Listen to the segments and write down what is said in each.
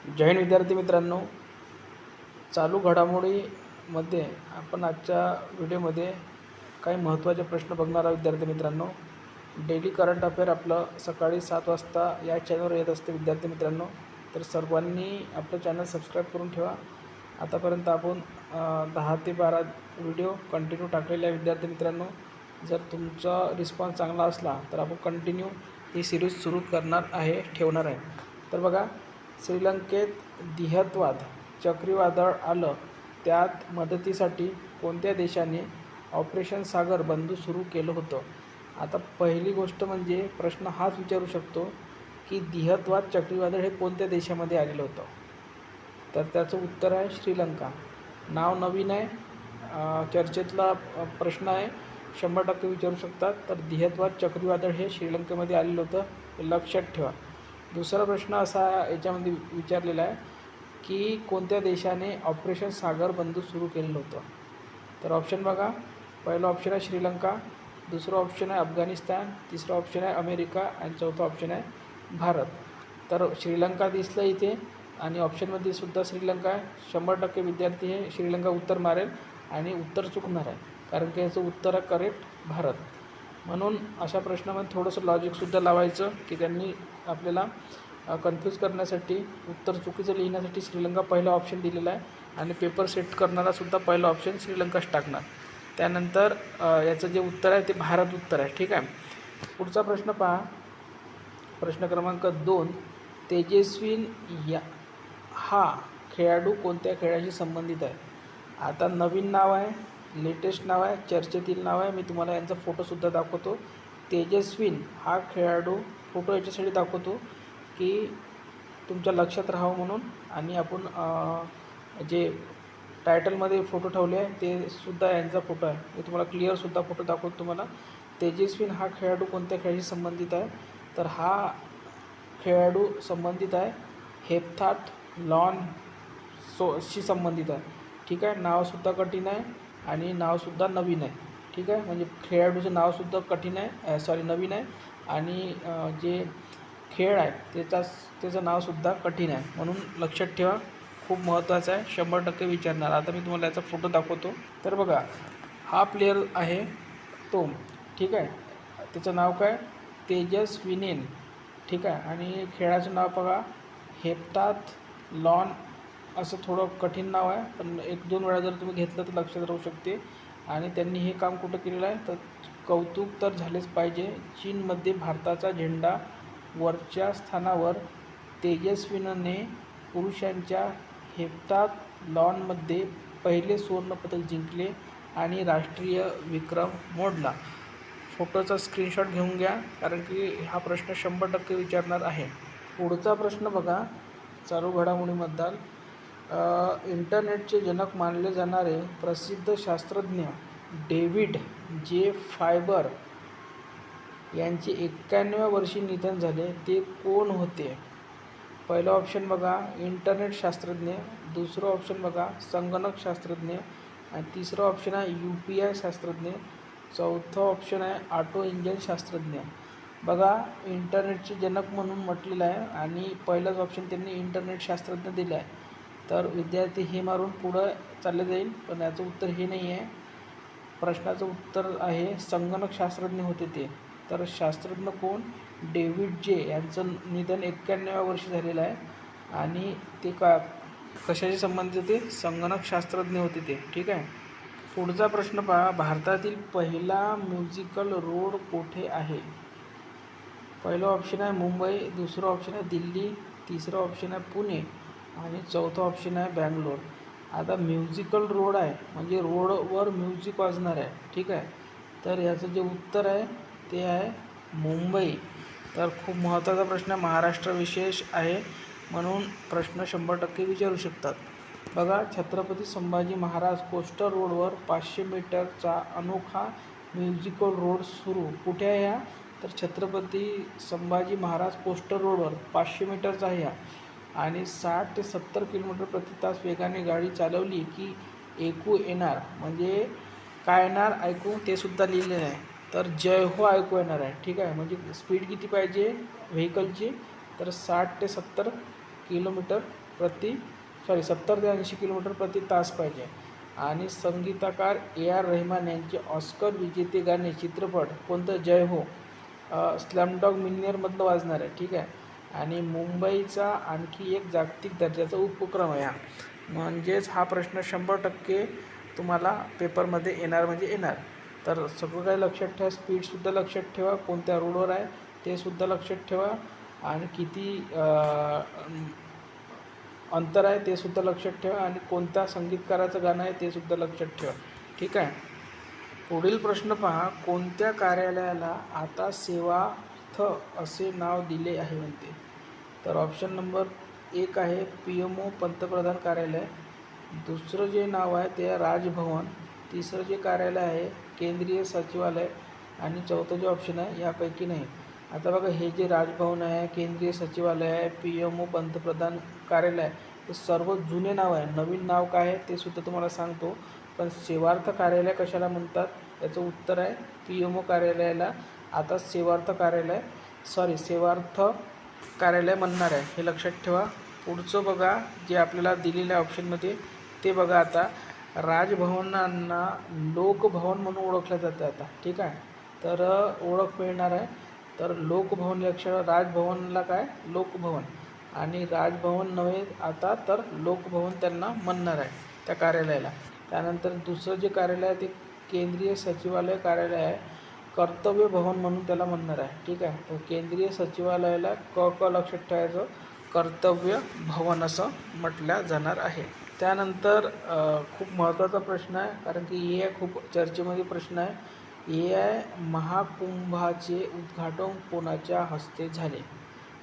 जय हिंद विद्यार्थी मित्रांनो, चालू घडामोडीमध्ये आपण आजच्या व्हिडिओमध्ये काही महत्त्वाचे प्रश्न बघणार आहोत. विद्यार्थी मित्रांनो, डेली करंट अफेअर आपलं सकाळी 7 वाजता या चॅनलवर येत असते. विद्यार्थी मित्रांनो, तर सर्वांनी आपलं चॅनल सबस्क्राईब करून ठेवा. आतापर्यंत आपण 10 ते 12 व्हिडिओ कंटिन्यू टाकलेले आहे. विद्यार्थी मित्रांनो, जर तुमचा रिस्पॉन्स चांगला असला तर आपण कंटिन्यू ही सिरीज सुरू ठेवणार आहे. तर बघा, श्रीलंकेत दिहतवाद चक्रीवादळ आलं, त्यात मदतीसाठी कोणत्या देशाने ऑपरेशन सागर बंधू सुरू केलं होतं? आता पहिली गोष्ट म्हणजे प्रश्न हाच विचारू शकतो की दिहतवाद चक्रीवादळ हे कोणत्या देशामध्ये आलेलं होतं? तर त्याचं उत्तर आहे श्रीलंका. नाव नवीन आहे, चर्चेतला प्रश्न आहे, 100% विचारू शकतात. तर दिहतवाद चक्रीवादळ हे श्रीलंकेमध्ये आलेलं होतं, हे लक्षात ठेवा. दुसरा प्रश्न असा याच्यामध्ये विचारलेला आहे की कोणत्या देशाने ऑपरेशन सागर बंधू सुरू केलेलं होतं? तर ऑप्शन बघा, पहिलं ऑप्शन आहे श्रीलंका, दुसरं ऑप्शन आहे अफगाणिस्तान, तिसरं ऑप्शन आहे अमेरिका आणि चौथं ऑप्शन आहे भारत. तर श्रीलंका दिसलं इथे आणि ऑप्शनमध्ये सुद्धा श्रीलंका आहे. 100% विद्यार्थी हे श्रीलंका उत्तर मारेल आणि उत्तर चुकणार आहे, कारण की याचं उत्तर आहे करेक्ट भारत. म्हणून अशा प्रश्नामध्ये थोडंसं लॉजिकसुद्धा लावायचं की त्यांनी आपल्याला कन्फ्यूज करण्यासाठी, उत्तर चुकीचं लिहिण्यासाठी श्रीलंका पहिला ऑप्शन दिलेला आहे आणि पेपर सेट करणारासुद्धा पहिला ऑप्शन श्रीलंकाच टाकणार. त्यानंतर याचं जे उत्तर आहे ते भारत उत्तर आहे. ठीक आहे. पुढचा प्रश्न पहा, प्रश्न क्रमांक 2. तेजस्विन हा खेळाडू कोणत्या खेळाशी संबंधित आहे? आता नवीन नाव आहे, लेटेस्ट नाव आहे, चर्चेतील नाव आहे. मी तुम्हाला यांचा फोटोसुद्धा दाखवतो. तेजस्विन हा खेळाडू, फोटो याच्यासाठी दाखवतो की तुमच्या लक्षात राहावं म्हणून. आणि आपण जे टायटलमध्ये फोटो ठेवले आहे ते सुद्धा यांचा फोटो आहे. मी तुम्हाला क्लिअरसुद्धा फोटो दाखवतो तुम्हाला. तेजस्विन हा खेळाडू कोणत्या खेळाशी संबंधित आहे? तर हा खेळाडू संबंधित आहे हेप्थाथ लॉन शी संबंधित आहे. ठीक आहे. नावसुद्धा कठीण आहे आणि नावसुद्धा नवीन आहे. ठीक आहे. म्हणजे खेळाडूचं नावसुद्धा कठीण आहे, नवीन आहे, आणि जे खेळ आहे त्याचं नावसुद्धा कठीण आहे. म्हणून लक्षात ठेवा, खूप महत्त्वाचं आहे, 100% विचारणार. आता मी तुम्हाला याचा फोटो दाखवतो. तर बघा, हा प्लेयर आहे तो. ठीक आहे. त्याचं नाव काय? तेजस्विनेन. ठीक आहे. आणि खेळाचं नाव बघा, हेप्थाथ लॉन. असं थोडं कठीण नाव आहे, पण 1-2 वेळा जर तुम्ही घेतलं तर लक्षात राहू शकते. आणि त्यांनी हे काम कुठं केलेलं आहे? तर कौतुक तर झालेच पाहिजे. चीनमध्ये भारताचा झेंडा वरच्या स्थानावर तेजस्विनने पुरुषांच्या हेप्थाथ लॉनमध्ये पहिले सुवर्णपदक जिंकले आणि राष्ट्रीय विक्रम मोडला. फोटोचा स्क्रीनशॉट घेऊन घ्या, कारण की हा प्रश्न 100% विचारणार आहे. पुढचा प्रश्न बघा, चालू घडामोडीबद्दल. इंटरनेटचे जनक मानले जाणारे प्रसिद्ध शास्त्रज्ञ डेव्हिड जे फायबर यांचे 91व्या वर्षी निधन झाले, ते कोण होते? पहिलं ऑप्शन बघा, इंटरनेट शास्त्रज्ञ, दुसरं ऑप्शन बघा, संगणक शास्त्रज्ञ, आणि तिसरं ऑप्शन आहे UPI शास्त्रज्ञ, चौथं ऑप्शन आहे ऑटो इंजिन शास्त्रज्ञ. बघा, इंटरनेटचे जनक म्हणून म्हटलेलं आहे आणि पहिलंच ऑप्शन त्यांनी इंटरनेट शास्त्रज्ञ दिलं आहे. तर विद्यार्थी हे मारून पुढं चालले जाईल, पण याचं उत्तर हे नाही आहे. प्रश्नाचं उत्तर आहे संगणक शास्त्रज्ञ होते ते. तर शास्त्रज्ञ कोण? डेव्हिड जे यांचं निधन 91व्या वर्षी झालेलं आहे आणि ते कशाशी संबंधित होते? संगणक शास्त्रज्ञ होते ते. ठीक आहे. पुढचा प्रश्न पहा, भारतातील पहिला म्युझिकल रोड कोठे आहे? पहिलं ऑप्शन आहे मुंबई, दुसरं ऑप्शन आहे दिल्ली, तिसरं ऑप्शन आहे पुणे आणि चौथं ऑप्शन आहे बँगलोर. आता म्युझिकल रोड आहे म्हणजे रोडवर म्युझिक वाजणार आहे. ठीक आहे. तर याचं जे उत्तर आहे ते आहे मुंबई. तर खूप महत्त्वाचा प्रश्न, महाराष्ट्र विशेष आहे म्हणून प्रश्न 100% विचारू शकतात. बघा, छत्रपती संभाजी महाराज कोस्टर रोडवर 500 मीटरचा अनोखा म्युझिकल रोड सुरू कुठे आहे? हा तर छत्रपती संभाजी महाराज कोस्टर रोडवर 500 मीटरचा आहे हा. आणि 60 ते 70 किलोमीटर प्रति तास वेगाने गाडी चालवली की ऐकू येणार, म्हणजे काय येणार ऐकू, ते सुद्धा लिहिलेलं आहे. तर जय हो ऐकू येणार आहे. ठीक आहे. म्हणजे स्पीड किती पाहिजे व्हेकलची? तर 60 ते 70 किलोमीटर 70 ते 80 किलोमीटर प्रति तास पाहिजे. आणि संगीतकार AR रहमान यांचे ऑस्कर विजेते गाणे चित्रपट कोणतं? जय हो. स्लॅमडॉग मिलियनेअरमधलं वाजणार आहे. ठीक आहे. आणि मुंबईचा आणखी एक जागतिक दर्जाचा उपक्रम आहे हा. म्हणजेच हा प्रश्न 100% तुम्हाला पेपरमध्ये येणार म्हणजे येणार. तर सगळं काही लक्षात ठेवा. स्पीडसुद्धा लक्षात ठेवा, कोणत्या रोडवर आहे ते सुद्धा लक्षात ठेवा, आणि किती अंतर आहे ते सुद्धा लक्षात ठेवा, आणि कोणत्या संगीतकाराचं गाणं आहे ते सुद्धा लक्षात ठेवा. ठीक आहे. पुढील प्रश्न पहा. कोणत्या कार्यालयाला आता सेवार्थ असे नाव दिले आहे म्हणते? तर ऑप्शन नंबर 1 आहे PMO पंतप्रधान कार्यालय. दुसरं जे नाव आहे ते राजभवन. तिसरं जे कार्यालय आहे केंद्रीय सचिवालय. आणि चौथं जे ऑप्शन आहे यापैकी नाही. आता बघा, हे जे राजभवन आहे, केंद्रीय सचिवालय आहे, PMO पंतप्रधान कार्यालय, हे सर्व जुने नाव आहे. नवीन नाव काय आहे ते सुद्धा तुम्हाला सांगतो. पण सेवार्थ कार्यालय कशाला म्हणतात याचं उत्तर आहे PMO कार्यालयाला आता सेवार्थ कार्यालय म्हणणार आहे. हे लक्षात ठेवा. पुढचं बघा, जे आपल्याला दिलेल्या ऑप्शनमध्ये ते बघा. आता राजभवनांना लोकभवन म्हणून ओळखलं जातं आता. ठीक आहे. तर ओळख मिळणार आहे. तर लोकभवन लक्षात, राजभवनला काय लोकभवन, आणि राजभवन नव्हे आता तर लोकभवन त्यांना म्हणणार आहे त्या कार्यालयाला. त्यानंतर दुसरं जे कार्यालय आहे ते केंद्रीय सचिवालय कार्यालय आहे, कर्तव्य भवन म्हणून त्याला म्हणणार आहे. ठीक आहे. तर केंद्रीय सचिवालयाला क लक्षात ठेवायचं, कर्तव्य भवन असं म्हटलं जाणार आहे. त्यानंतर खूप महत्त्वाचा प्रश्न आहे, कारण की AI खूप चर्चेमध्ये प्रश्न आहे. AI महाकुंभाचे उद्घाटन कोणाच्या हस्ते झाले?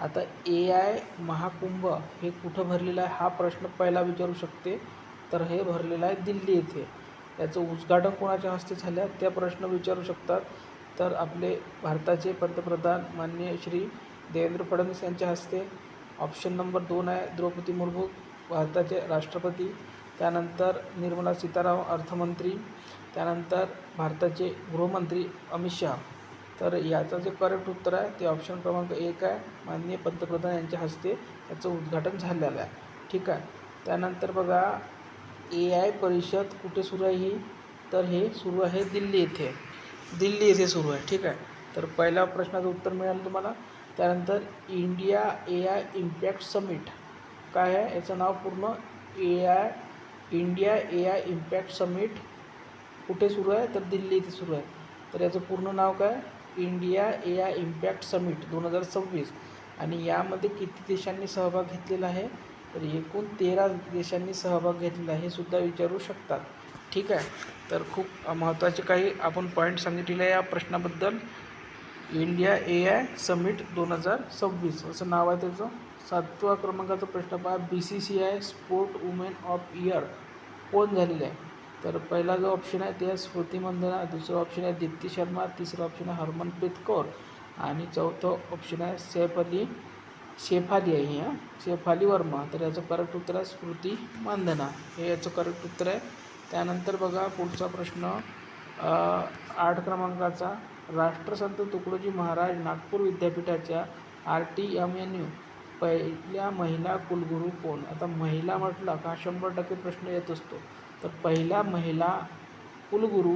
आता AI महाकुंभ हे कुठं भरलेलं आहे हा प्रश्न पहिला विचारू शकते. तर हे भरलेलं आहे दिल्ली येथे. याचं उद्घाटन कोणाच्या हस्ते झालं त्या प्रश्न विचारू शकतात. तर आपले भारताचे पंतप्रधान माननीय श्री देवेंद्र फडणवीस यांच्या हस्ते. ऑप्शन नंबर 2 आहे द्रौपदी मुर्मू भारताचे राष्ट्रपती. त्यानंतर निर्मला सीतारामन अर्थमंत्री. त्यानंतर भारताचे गृहमंत्री अमित शहा. तर याचं जे करेक्ट उत्तर आहे ते ऑप्शन क्रमांक 1 आहे, माननीय पंतप्रधान यांच्या हस्ते याचं उद्घाटन झालेलं आहे. ठीक आहे. त्यानंतर बघा, AI परिषद कुठे सुरू आहे ही? तर हे सुरू आहे दिल्ली येथे सुरू आहे. ठीक आहे. तर पहिल्या प्रश्नाचं उत्तर मिळालं तुम्हाला. त्यानंतर इंडिया AI इम्पॅक्ट समिट काय आहे याचं नाव पूर्ण? इंडिया AI इम्पॅक्ट समिट कुठे सुरू आहे? तर दिल्ली येथे सुरू आहे. तर याचं पूर्ण नाव काय? India AI impact summit 2026. आणि यामध्ये किती देशांनी सहभाग घेतलेला आहे? तर एकूण 13 देशांनी सहभाग घेतलेला आहे, हे सुद्धा विचारू शकतात. ठीक आहे. तर खूप महत्त्वाचे काही आपण पॉईंट सांगितलेले आहे या प्रश्नाबद्दल. इंडिया AI समिट 2026 असं नाव आहे त्याचं. 7व्या क्रमांकाचा प्रश्न पहा. BCCI sport women of year कोण झालेलं आहे? तर पहिला जो ऑप्शन आहे ते आहे स्मृती मंदाना. दुसरा ऑप्शन आहे दीप्ती शर्मा. तिसरा ऑप्शन आहे हरमनप्रीत कौर. आणि चौथं ऑप्शन आहे शेफाली आहे ही शेफाली वर्मा. तर याचं करेक्ट उत्तर आहे स्मृती मंदाना, हे याचं करेक्ट उत्तर आहे. त्यानंतर बघा पुढचा प्रश्न 8 क्रमांकाचा. राष्ट्रसंत तुकडोजी महाराज नागपूर विद्यापीठाच्या RTMNU पहिल्या महिला कुलगुरू कोण? आता महिला म्हटलं का 100% प्रश्न येत असतो. तर पहिल्या महिला कुलगुरू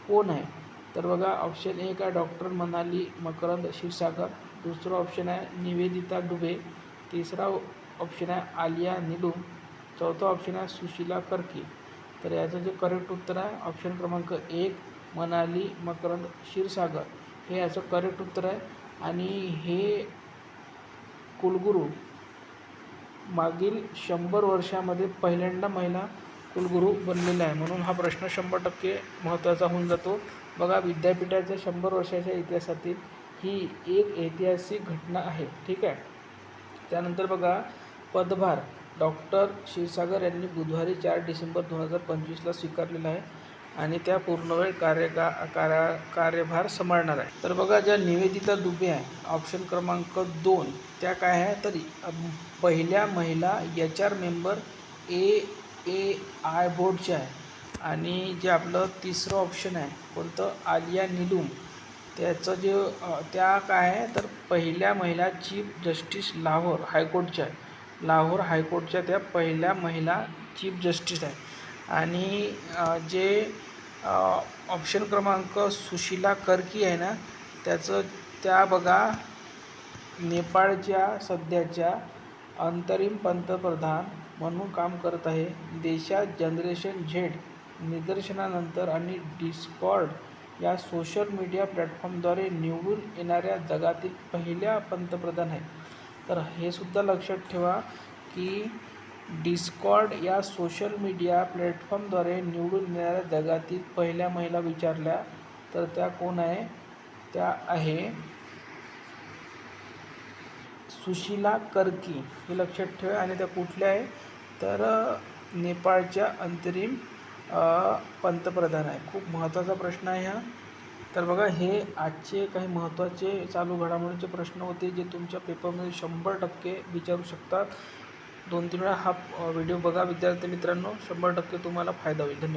कोण आहे? तर बघा, ऑप्शन 1 आहे डॉक्टर मनाली मकरंद क्षीरसागर. दुसरा ऑप्शन आहे निवेदिता दुबे. तिसरा ऑप्शन आहे आलिया निलुम. चौथा ऑप्शन आहे सुशीला कर्की. तर याचं जे करेक्ट उत्तर आहे ऑप्शन क्रमांक 1 मनाली मकरंद क्षीरसागर, हे याचं करेक्ट उत्तर आहे. आणि हे कुलगुरू मागील 100 वर्षामध्ये पहिल्यांदा महिला कुलगुरू बनलेला आहे, म्हणून हा प्रश्न 100% महत्त्वाचा होऊन जातो. बघा, विद्यापीठाच्या 100 वर्षाच्या इतिहासातील ही एक ऐतिहासिक घटना आहे. ठीक आहे. त्यानंतर बघा, पदभार डॉक्टर क्षीरसागर यांनी बुधवारी 4 डिसेंबर 2025ला स्वीकारलेला आहे आणि त्या पूर्णवेळ कार्यभार सांभाळणार आहे. तर बघा, ज्या निवेदिता दुबे आहे ऑप्शन क्रमांक 2 त्या काय आहे? तर पहिल्या महिला HR मेंबर AAI बोर्डच्या आहे. आणि जे आपलं तिसरं ऑप्शन आहे कोणतं? आलिया निलुम. त्याचं जे त्या काय आहे? तर पहिल्या महिला चीफ जस्टिस लाहोर हायकोर्टच्या आहे. लाहोर हायकोर्टच्या त्या पहिल्या महिला चीफ जस्टिस आहे. आणि जे ऑप्शन क्रमांक सुशीला कर्की आहे ना, त्या बघा नेपाळच्या सध्याच्या अंतरिम पंतप्रधान म्हणून काम करत आहे. देशात जनरेशन झेड निदर्शनानंतर आणि डिस्कॉर्ड या सोशल मीडिया प्लॅटफॉर्मद्वारे निवडून येणाऱ्या जगातील पहिल्या पंतप्रधान आहे. तर हे सुद्धा लक्षात ठेवा की डिस्कॉर्ड या सोशल मीडिया प्लॅटफॉर्मद्वारे निवडून येणाऱ्या जगातील पहिल्या महिला विचारल्या तर त्या कोण आहे? त्या आहे सुशीला कर्की. हे लक्षात ठेवा. आणि त्या कुठल्या आहे? तर नेपाळच्या अंतरिम पंतप्रधान आहे. खूप महत्त्वाचा प्रश्न आहे हा. तर बघा, हे आजचे काही महत्त्वाचे चालू घडामोडीचे प्रश्न होते जे तुमच्या पेपरमध्ये 100% विचारू शकतात. 2-3 वेळा हा व्हिडिओ बघा विद्यार्थी मित्रांनो, 100% तुम्हाला फायदा होईल. धन्यवाद.